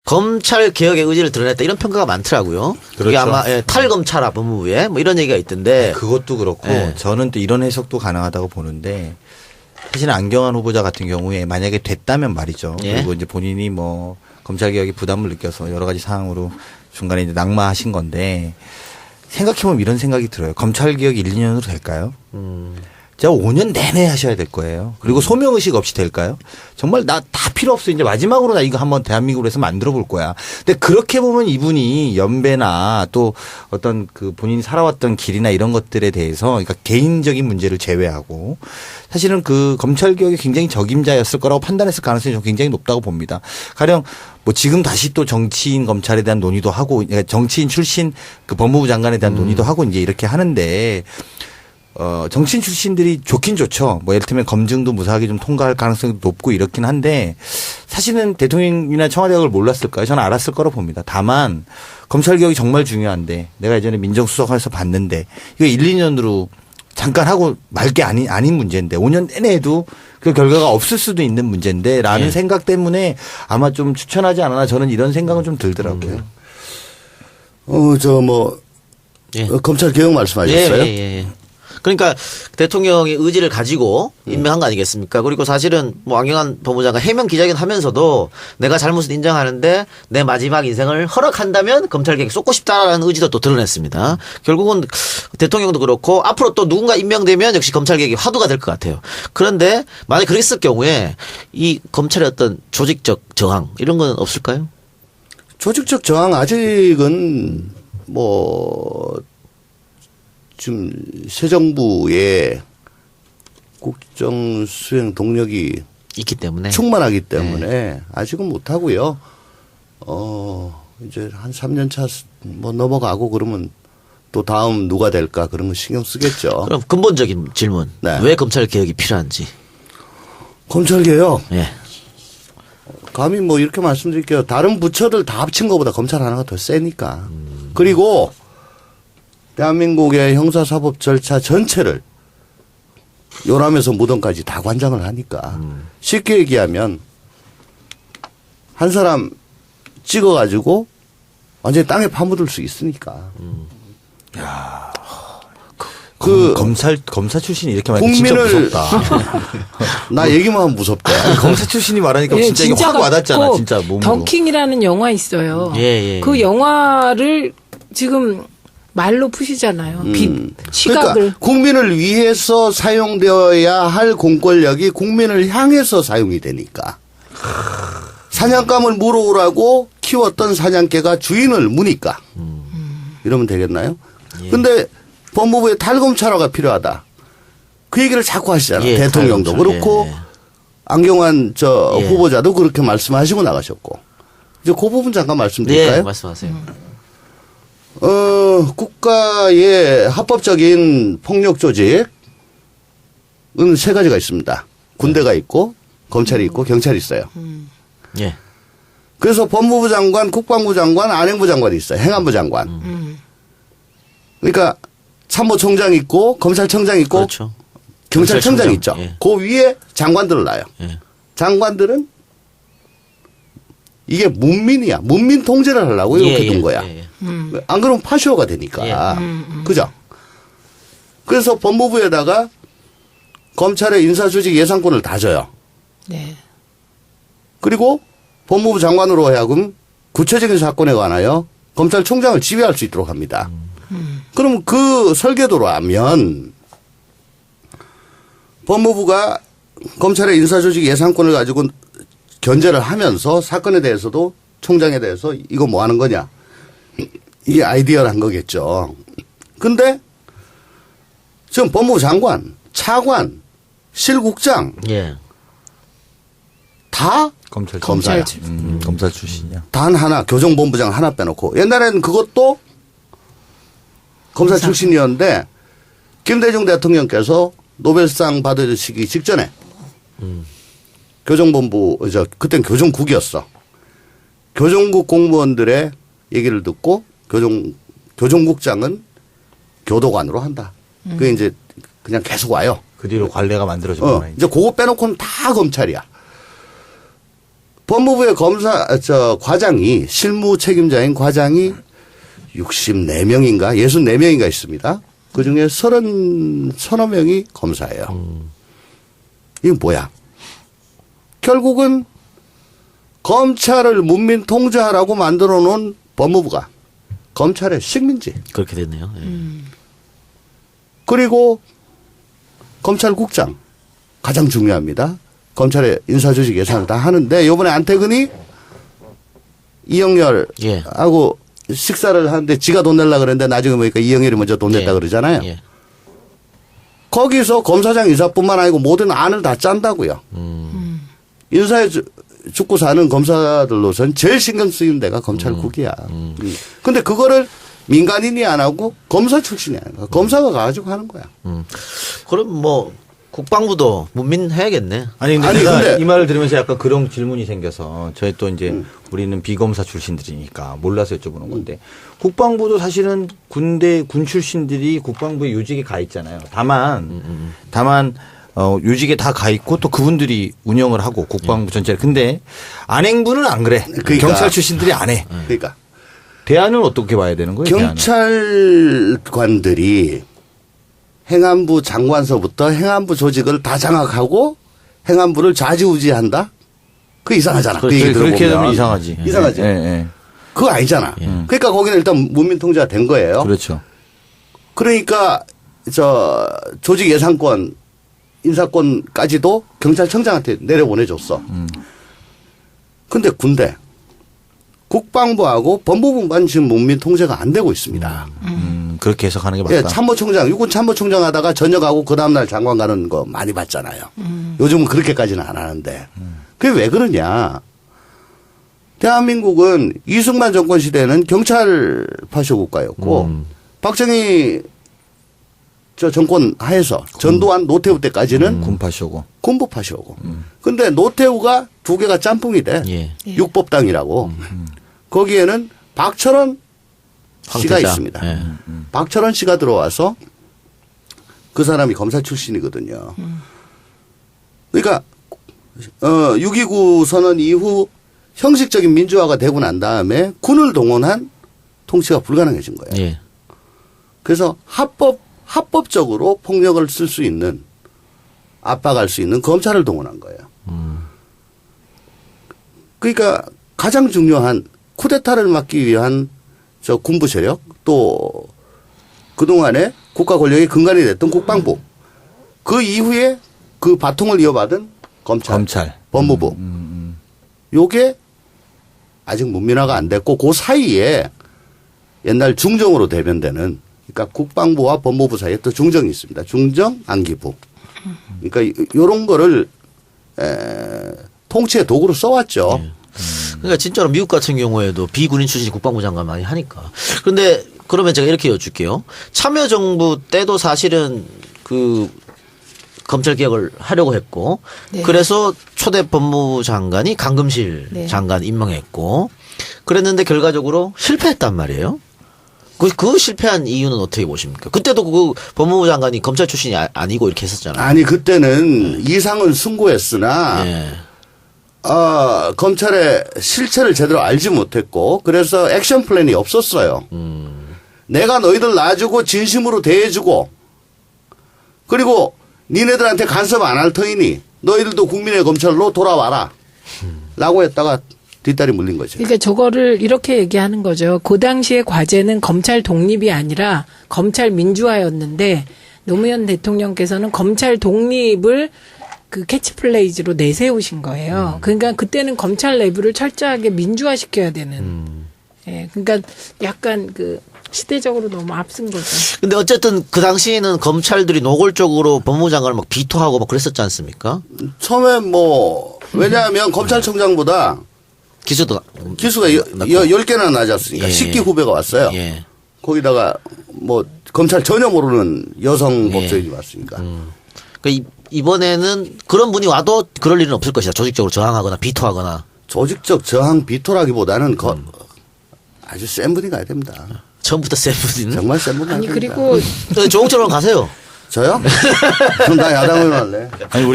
검찰 개혁의 의지를 드러냈다 이런 평가가 많더라고요. 그렇죠. 이게 아마 탈검찰아 법무부에 뭐 이런 얘기가 있던데. 그것도 그렇고 저는 또 이런 해석도 가능하다고 보는데 사실 안경환 후보자 같은 경우에 만약에 됐다면 말이죠. 그리고 이제 본인이 뭐 검찰 개혁에 부담을 느껴서 여러 가지 사항으로 중간에 이제 낙마하신 건데 생각해보면 이런 생각이 들어요. 검찰 개혁 1, 2년으로 될까요? 제가 5년 내내 하셔야 될 거예요. 그리고 소명의식 없이 될까요? 정말 나 다 필요 없어. 이제 마지막으로 나 이거 한번 대한민국으로 해서 만들어 볼 거야. 근데 그렇게 보면 이분이 연배나 또 어떤 그 본인이 살아왔던 길이나 이런 것들에 대해서 그러니까 개인적인 문제를 제외하고 사실은 그 검찰 개혁에 굉장히 적임자였을 거라고 판단했을 가능성이 저는 굉장히 높다고 봅니다. 가령 뭐 지금 다시 또 정치인 검찰에 대한 논의도 하고 그러니까 정치인 출신 그 법무부 장관에 대한 논의도 하고 이제 이렇게 하는데 정치인 출신들이 좋긴 좋죠. 뭐 예를 들면 검증도 무사하게 좀 통과할 가능성이 높고 이렇긴 한데 사실은 대통령이나 청와대가 그걸 몰랐을까요? 저는 알았을 거라고 봅니다. 다만 검찰 개혁이 정말 중요한데 내가 예전에 민정수석에서 봤는데 이거 1, 2년으로 잠깐 하고 말 게 아닌 문제인데 5년 내내 해도 그 결과가 없을 수도 있는 문제인데 라는 생각 때문에 아마 좀 추천하지 않았나 저는 이런 생각은 좀 들더라고요. 검찰 개혁 말씀하셨어요? 그러니까 대통령의 의지를 가지고 임명한 거 아니겠습니까? 그리고 사실은 뭐 안경환 법무장관 해명 기자회견 하면서도 내가 잘못을 인정하는데 내 마지막 인생을 허락한다면 검찰 개혁 쏟고 싶다라는 의지도 또 드러냈습니다. 결국은 대통령도 그렇고 앞으로 또 누군가 임명되면 역시 검찰 개혁이 화두가 될 것 같아요. 그런데 만약에 그랬을 경우에 이 검찰의 어떤 조직적 저항 이런 건 없을까요? 조직적 저항 아직은 지금 새 정부의 국정 수행 동력이 있기 때문에 충만하기 때문에 아직은 못 하고요. 이제 한 3년 차 뭐 넘어가고 그러면 또 다음 누가 될까 그런 거 신경 쓰겠죠. 그럼 근본적인 질문. 네. 왜 검찰 개혁이 필요한지. 검찰 개혁. 예. 감히 뭐 이렇게 말씀드릴게요. 다른 부처들 다 합친 것보다 검찰 하나가 더 세니까. 그리고 대한민국의 형사사법 절차 전체를 요람에서 무덤까지 다 관장을 하니까 쉽게 얘기하면 한 사람 찍어가지고 완전히 땅에 파묻을 수 있으니까. 야, 검사 출신이 이렇게 말하니까 진짜 무섭다. 나 얘기만 하면 무섭대. 검사 출신이 말하니까 진짜 이거 확 와닿잖아. 진짜 몸으로. 덩킹이라는 영화 있어요. 그 영화를 지금 말로 푸시잖아요. 시각을. 그러니까 국민을 위해서 사용되어야 할 공권력이 국민을 향해서 사용이 되니까. 사냥감을 물어오라고 키웠던 사냥개가 주인을 무니까. 이러면 되겠나요? 근데 법무부에 탈검찰화가 필요하다. 그 얘기를 자꾸 하시잖아요. 대통령도 그렇고 안경환 후보자도 그렇게 말씀하시고 나가셨고. 이제 그 부분 잠깐 말씀드릴까요? 말씀하세요. 국가의 합법적인 폭력 조직은 세 가지가 있습니다. 군대가 있고, 검찰이 있고, 경찰이 있어요. 예. 그래서 법무부 장관, 국방부 장관, 안행부 장관이 있어요. 행안부 장관. 그러니까 참모총장 있고, 검찰청장 있고, 그렇죠. 경찰청장 있죠. 예. 그 위에 장관들을 놔요. 예. 장관들은 이게 문민이야. 문민 통제를 하려고 이렇게 둔 거야. 안 그러면 파쇼가 되니까. 그죠? 그래서 법무부에다가 검찰의 인사조직 예산권을 다 줘요. 네. 그리고 법무부 장관으로 하여금 구체적인 사건에 관하여 검찰총장을 지휘할 수 있도록 합니다. 그럼 그 설계도로 하면 법무부가 검찰의 인사조직 예산권을 가지고 견제를 하면서 사건에 대해서도 총장에 대해서 이거 뭐 하는 거냐. 이게 아이디어란 거겠죠. 근데 지금 법무부 장관, 차관, 실국장 다 검사야. 검사 출신이야. 단 하나, 교정본부장 하나 빼놓고. 옛날에는 그것도 검사 출신이었는데 김대중 대통령께서 노벨상 받으시기 직전에 교정본부, 그땐 교정국이었어. 교정국 공무원들의 얘기를 듣고 교정국장은 교도관으로 한다. 그게 이제 그냥 계속 와요. 그 뒤로 관례가 만들어졌구나. 이제 그거 빼놓고는 다 검찰이야. 법무부의 과장이, 실무 책임자인 과장이 64명인가, 64명인가 있습니다. 그 중에 30여 명이 검사예요. 이게 뭐야? 결국은 검찰을 문민 통제하라고 만들어 놓은 법무부가 검찰의 식민지. 그렇게 됐네요. 예. 그리고 검찰국장. 가장 중요합니다. 검찰의 인사조직 예산을 다 하는데 이번에 안태근이 이영렬하고 예. 식사를 하는데 지가 돈 내려고 그랬는데 나중에 보니까 이영렬이 먼저 돈 냈다 그러잖아요. 예. 거기서 검사장 인사뿐만 아니고 모든 안을 다 짠다고요. 인사에 죽고 사는 검사들로선 제일 신경 쓰이는 데가 검찰국이야. 근데 그거를 민간인이 안 하고 검사 출신이 아니야. 검사가 가지고 하는 거야. 그럼 뭐 국방부도 문민해야겠네. 아니 아니, 제가 근데 이 말을 들으면서 약간 그런 질문이 생겨서 저희 또 이제 우리는 비검사 출신들이니까 몰라서 여쭤보는 건데 국방부도 사실은 군 출신들이 국방부에 요직에 가 있잖아요. 다만 요직에 다 가 있고 또 그분들이 운영을 하고 국방부 전체를. 근데 안행부는 안 그래. 그러니까. 경찰 출신들이 안 해. 그러니까 대안은 어떻게 봐야 되는 거예요? 경찰관들이 행안부 장관서부터 행안부 조직을 다 장악하고 행안부를 좌지우지한다? 그거 이상하잖아. 그 얘기 그렇게 들어보면. 되면 이상하지. 이상하지. 예, 예. 그거 아니잖아. 그러니까 거기는 일단 문민통제가 된 거예요. 그렇죠. 그러니까 조직 예산권, 인사권까지도 경찰청장한테 내려보내줬어. 근데 군대, 국방부하고 법무부만 지금 문민통제가 안 되고 있습니다. 그렇게 해석하는 게 맞다. 예, 참모총장, 육군 참모총장 하다가 전역하고 그 다음날 장관 가는 거 많이 봤잖아요. 요즘은 그렇게까지는 안 하는데. 그게 왜 그러냐. 대한민국은 이승만 정권 시대에는 경찰 파쇼 국가였고, 박정희 정권 하에서 전두환 노태우 때까지는 군파쇼고. 군부 파쇼고. 근데 노태우가 두 개가 짬뽕이 돼. 예. 육법당이라고. 거기에는 박철원 씨가 황태자. 있습니다. 예. 박철원 씨가 들어와서 그 사람이 검사 출신이거든요. 그러니까 6.29 선언 이후 형식적인 민주화가 되고 난 다음에 군을 동원한 통치가 불가능해진 거예요. 예. 그래서 합법적으로 폭력을 쓸 수 있는, 압박할 수 있는 검찰을 동원한 거예요. 그러니까 가장 중요한 쿠데타를 막기 위한 군부 세력, 또 그동안에 국가 권력의 근간이 됐던 국방부, 그 이후에 그 바통을 이어받은 검찰. 법무부. 요게 아직 문민화가 안 됐고 그 사이에 옛날 중정으로 대변되는, 그러니까 국방부와 법무부 사이에 또 중정이 있습니다. 중정, 안기부. 그러니까 이런 거를 통치의 도구로 써왔죠. 그러니까 진짜로 미국 같은 경우에도 비군인 출신 국방부 장관 많이 하니까. 그런데 그러면 제가 이렇게 여쭐게요. 참여정부 때도 사실은 그 검찰개혁을 하려고 했고, 네. 그래서 초대 법무부 장관이 강금실 네. 장관 임명했고, 그랬는데 결과적으로 실패했단 말이에요. 그 실패한 이유는 어떻게 보십니까? 그때도 그 법무부 장관이 검찰 출신이 아니고 이렇게 했었잖아요. 아니 그때는 이상은 승고했으나 예. 검찰의 실체를 제대로 알지 못했고 그래서 액션 플랜이 없었어요. 내가 너희들 놔주고 진심으로 대해주고 그리고 니네들한테 간섭 안 할 터이니 너희들도 국민의 검찰로 돌아와라 라고 했다가 뒷다리 물린 거죠. 그러니까 저거를 이렇게 얘기하는 거죠. 그 당시의 과제는 검찰 독립이 아니라 검찰 민주화였는데 노무현 대통령께서는 검찰 독립을 그 캐치플레이즈로 내세우신 거예요. 그러니까 그때는 검찰 내부를 철저하게 민주화시켜야 되는. 예, 그러니까 약간 그 시대적으로 너무 앞선 거죠. 근데 어쨌든 그 당시에는 검찰들이 노골적으로 법무부 장관을 막 비토하고 막 그랬었지 않습니까? 처음에 왜냐하면 검찰청장보다 기수가 기수가 10개나 낮았으니까 예. 10기 후배가 왔어요. 예. 거기다가 검찰 전혀 모르는 여성 법조인이 왔으니까. 그러니까 이번에는 그런 분이 와도 그럴 일은 없을 것이다. 조직적으로 저항하거나 비토하거나. 조직적 저항 비토라기보다는 아주 센 분이 가야 됩니다. 처음부터 센 분이는. 정말 센 분이 가야 아니 됩니다. 그리고 조홍철은 가세요. 저요? 그럼 나 야당 의원 할래. 아니 우리